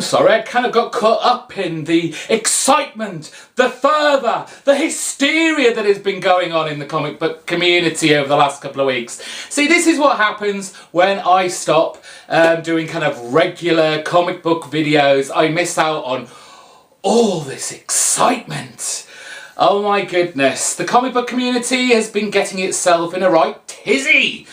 sorry, I kind of got caught up in the excitement, the fervour, the hysteria that has been going on in the comic book community over the last couple of weeks. See, this is what happens when I stop doing kind of regular comic book videos. I miss out on all this excitement. Oh my goodness, the comic book community has been getting itself in a right tizzy,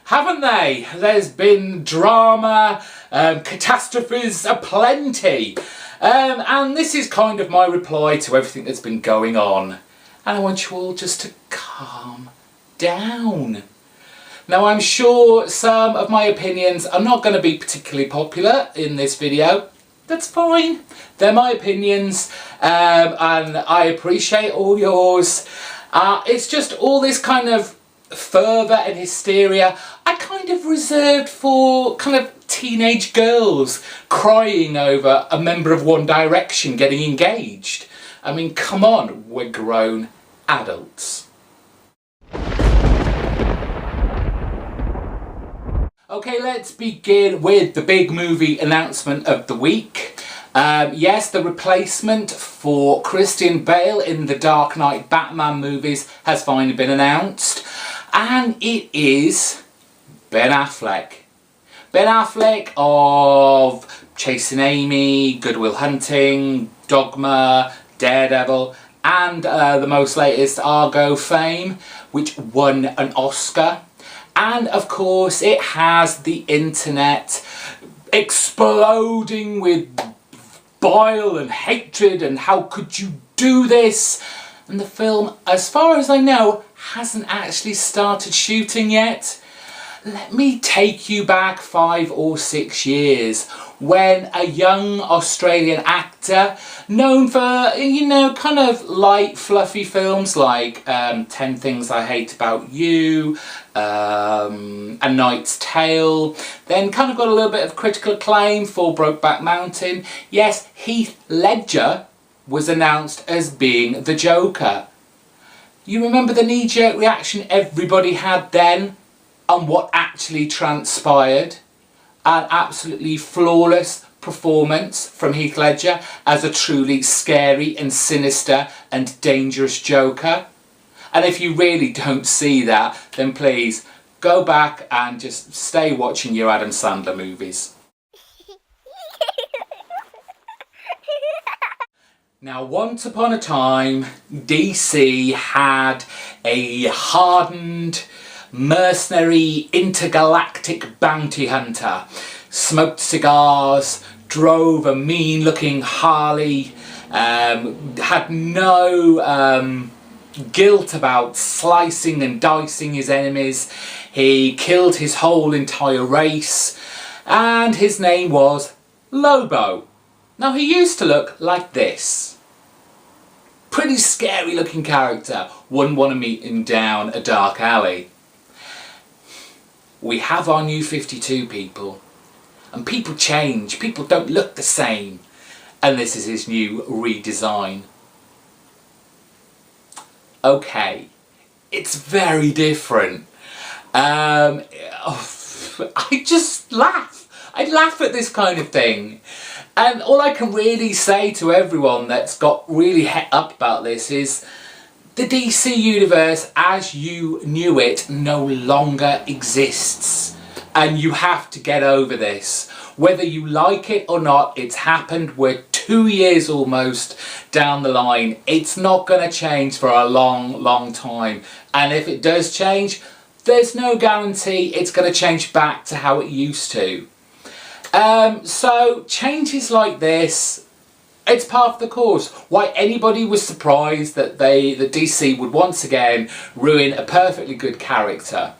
haven't they? There's been drama, catastrophes aplenty, and this is kind of my reply to everything that's been going on. And I want you all just to calm down. Now, I'm sure some of my opinions are not going to be particularly popular in this video. That's fine. They're my opinions, and I appreciate all yours. It's just all this kind of fervour and hysteria I kind of reserved for kind of teenage girls crying over a member of One Direction getting engaged. I mean, come on, we're grown adults. Okay, let's begin with the big movie announcement of the week. Yes, the replacement for Christian Bale in the Dark Knight Batman movies has finally been announced. And it is Ben Affleck. Ben Affleck of Chasing Amy, Good Will Hunting, Dogma, Daredevil, and the most latest Argo fame, which won an Oscar. And of course it has the internet exploding with bile and hatred and how could you do this? And the film, as far as I know, hasn't actually started shooting yet. Let me take you back 5 or 6 years when a young Australian actor known for, you know, kind of light fluffy films like 10 Things I Hate About You, A Knight's Tale, then kind of got a little bit of critical acclaim for Brokeback Mountain. Yes, Heath Ledger was announced as being the Joker. You remember the knee-jerk reaction everybody had then on what actually transpired? An absolutely flawless performance from Heath Ledger as a truly scary and sinister and dangerous Joker. And if you really don't see that, then please go back and just stay watching your Adam Sandler movies. Now, once upon a time, DC had a hardened, mercenary, intergalactic bounty hunter. Smoked cigars, drove a mean-looking Harley, had no guilt about slicing and dicing his enemies. He killed his whole entire race, and his name was Lobo. Now, he used to look like this. Pretty scary looking character. Wouldn't want to meet him down a dark alley. We have our new 52 people. And people change. People don't look the same. And this is his new redesign. Okay. It's very different. I just laugh. I laugh at this kind of thing. And all I can really say to everyone that's got really het up about this is the DC universe as you knew it no longer exists. And you have to get over this. Whether you like it or not, it's happened. We're 2 years almost down the line. It's not going to change for a long, long time. And if it does change, there's no guarantee it's going to change back to how it used to. So changes like this, it's part of the course. Why anybody was surprised that DC would once again ruin a perfectly good character.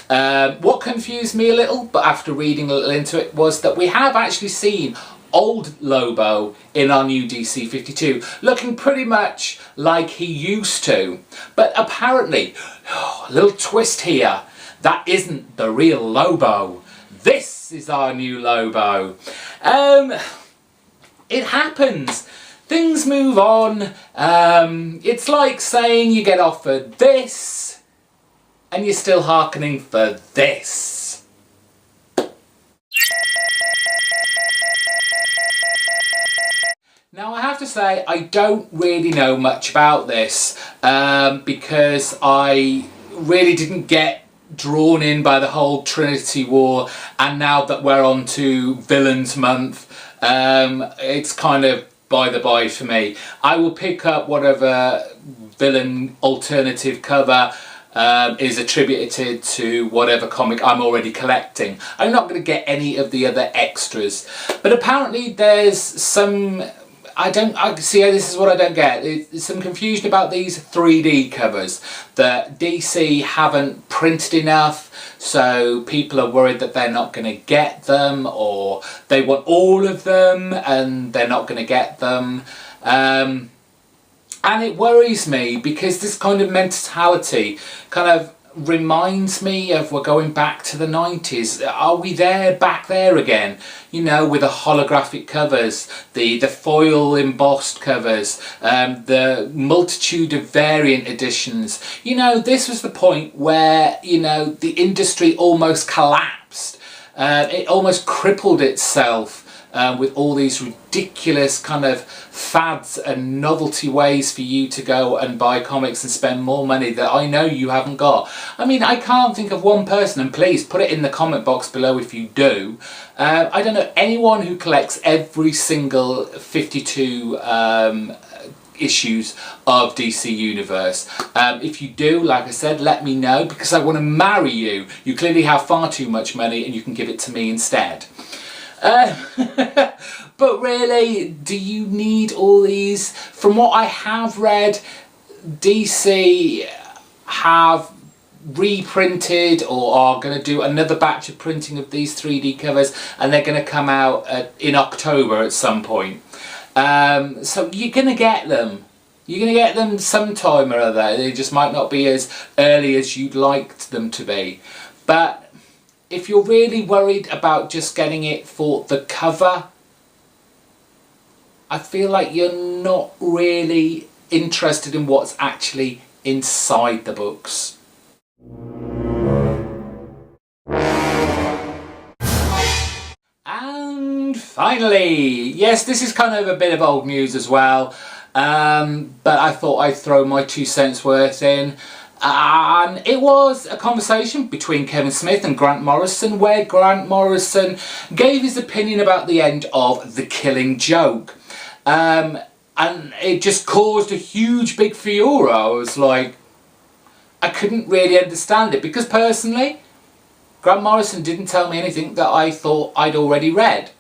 What confused me a little, but after reading a little into it, was that we have actually seen old Lobo in our new DC 52, looking pretty much like he used to. But apparently, a little twist here, that isn't the real Lobo. This is our new Lobo. It happens. Things move on. It's like saying you get offered this and you're still hearkening for this. Now I have to say I don't really know much about this because I really didn't get drawn in by the whole Trinity War, and now that we're on to Villains Month, it's kind of by the by for me. I will pick up whatever villain alternative cover is attributed to whatever comic I'm already collecting. I'm not going to get any of the other extras, but apparently there's some... this is what I don't get. There's some confusion about these 3D covers that DC haven't printed enough, so people are worried that they're not going to get them, or they want all of them and they're not going to get them. And it worries me because this kind of mentality kind of reminds me of we're going back to the 90s. Are we back there again? You know, with the holographic covers, the foil embossed covers, the multitude of variant editions. You know, this was the point where, you know, the industry almost collapsed. It almost crippled itself. With all these ridiculous kind of fads and novelty ways for you to go and buy comics and spend more money that I know you haven't got. I mean, I can't think of one person, and please put it in the comment box below if you do. I don't know anyone who collects every single 52 issues of DC Universe. If you do, like I said, let me know, because I want to marry you. You clearly have far too much money and you can give it to me instead. But really, do you need all these? From what I have read, DC have reprinted or are going to do another batch of printing of these 3D covers, and they're going to come out in October at some point. So you're going to get them. You're going to get them sometime or other. They just might not be as early as you'd like them to be. But if you're really worried about just getting it for the cover, I feel like you're not really interested in what's actually inside the books. And finally, yes, this is kind of a bit of old news as well, but I thought I'd throw my 2 cents worth in. And it was a conversation between Kevin Smith and Grant Morrison, where Grant Morrison gave his opinion about the end of The Killing Joke. And it just caused a huge big furore. I was like, I couldn't really understand it, because personally, Grant Morrison didn't tell me anything that I thought I'd already read.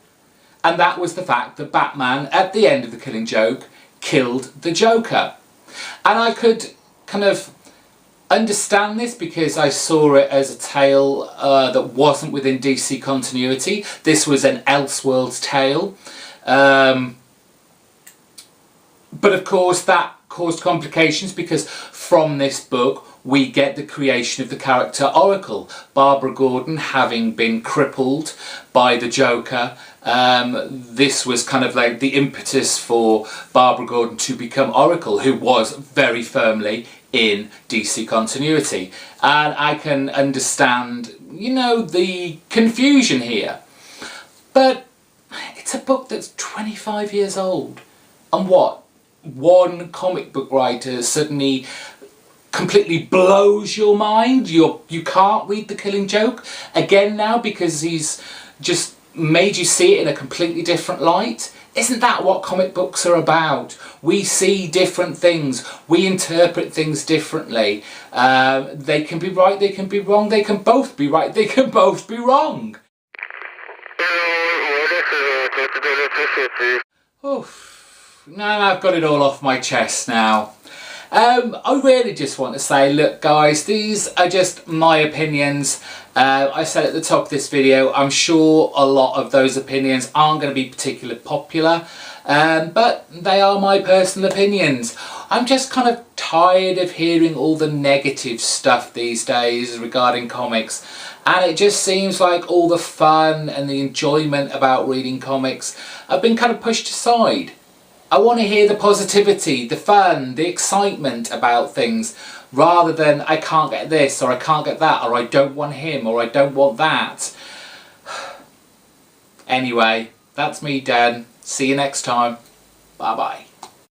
And that was the fact that Batman, at the end of The Killing Joke, killed the Joker. And I could kind of understand this because I saw it as a tale that wasn't within DC continuity. This was an Elseworlds tale. But of course that caused complications, because from this book we get the creation of the character Oracle. Barbara Gordon having been crippled by the Joker, this was kind of like the impetus for Barbara Gordon to become Oracle, who was very firmly in DC continuity. And I can understand, you know, the confusion here. But it's a book that's 25 years old. And what? One comic book writer suddenly completely blows your mind. You can't read The Killing Joke again now because he's just made you see it in a completely different light. Isn't that what comic books are about? We see different things, we interpret things differently. They can be right, they can be wrong, they can both be right, they can both be wrong. Oof. Now I've got it all off my chest now. I really just want to say, look guys, these are just my opinions. I said at the top of this video, I'm sure a lot of those opinions aren't going to be particularly popular, but they are my personal opinions. I'm just kind of tired of hearing all the negative stuff these days regarding comics, and it just seems like all the fun and the enjoyment about reading comics have been kind of pushed aside. I want to hear the positivity, the fun, the excitement about things, rather than I can't get this, or I can't get that, or I don't want him, or I don't want that. Anyway, that's me done. See you next time. Bye bye.